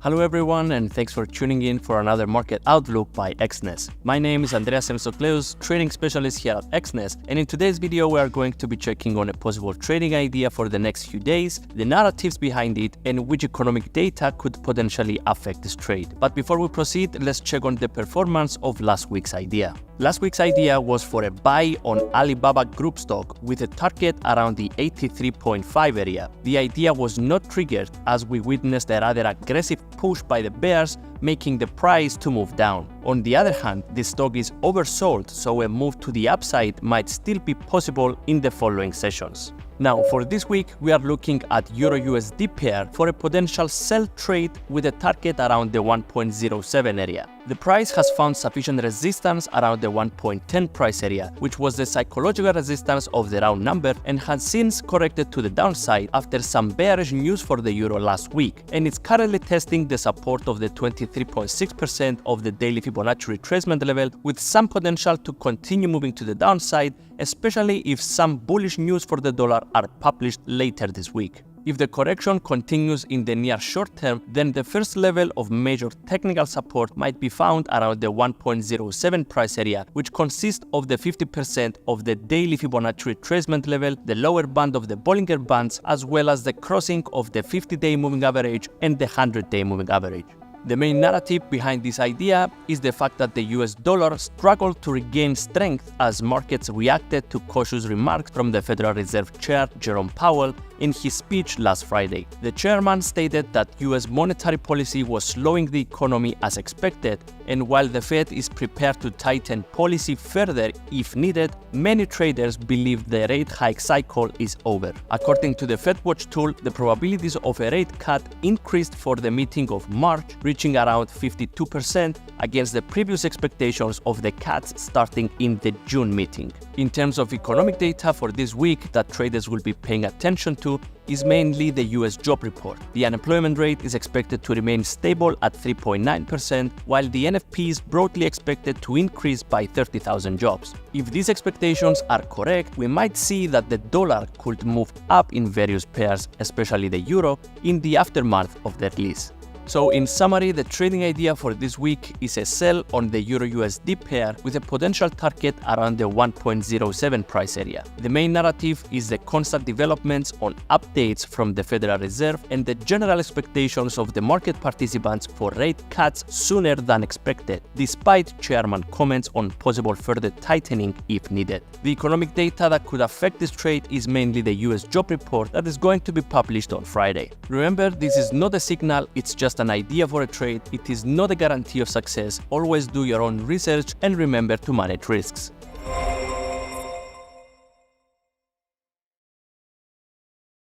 Hello everyone, and thanks for tuning in for another market outlook by Exness. My name is Andreas Semsokleous, trading specialist here at Exness, and in today's video we are going to be checking on a possible trading idea for the next few days, the narratives behind it, and which economic data could potentially affect this trade. But before we proceed, let's check on the performance of last week's idea. Last week's idea was for a buy on Alibaba Group stock with a target around the 83.5 area. The idea was not triggered as we witnessed a rather aggressive push by the bears, making the price to move down. On the other hand, the stock is oversold, so a move to the upside might still be possible in the following sessions. Now, for this week, we are looking at EURUSD pair for a potential sell trade with a target around the 1.07 area. The price has found sufficient resistance around the 1.10 price area, which was the psychological resistance of the round number, and has since corrected to the downside after some bearish news for the euro last week, and it's currently testing the support of the 23.6% of the daily Fibonacci retracement level, with some potential to continue moving to the downside, especially if some bullish news for the dollar are published later this week. If the correction continues in the near short term, then the first level of major technical support might be found around the 1.07 price area, which consists of the 50% of the daily Fibonacci retracement level, the lower band of the Bollinger Bands, as well as the crossing of the 50-day moving average and the 100-day moving average. The main narrative behind this idea is the fact that the US dollar struggled to regain strength as markets reacted to cautious remarks from the Federal Reserve Chair Jerome Powell in his speech last Friday. The chairman stated that US monetary policy was slowing the economy as expected, and while the Fed is prepared to tighten policy further if needed, many traders believe the rate hike cycle is over. According to the FedWatch tool, the probabilities of a rate cut increased for the meeting of March, reaching around 52% against the previous expectations of the cuts starting in the June meeting. In terms of economic data for this week that traders will be paying attention to is mainly the US job report. The unemployment rate is expected to remain stable at 3.9%, while the NFP is broadly expected to increase by 30,000 jobs. If these expectations are correct, we might see that the dollar could move up in various pairs, especially the euro, in the aftermath of the release. So in summary, the trading idea for this week is a sell on the EURUSD pair with a potential target around the 1.07 price area. The main narrative is the constant developments on updates from the Federal Reserve and the general expectations of the market participants for rate cuts sooner than expected, despite chairman comments on possible further tightening if needed. The economic data that could affect this trade is mainly the US job report that is going to be published on Friday. Remember, this is not a signal, it's just an idea for a trade. It is not a guarantee of success. Always do your own research and remember to manage risks.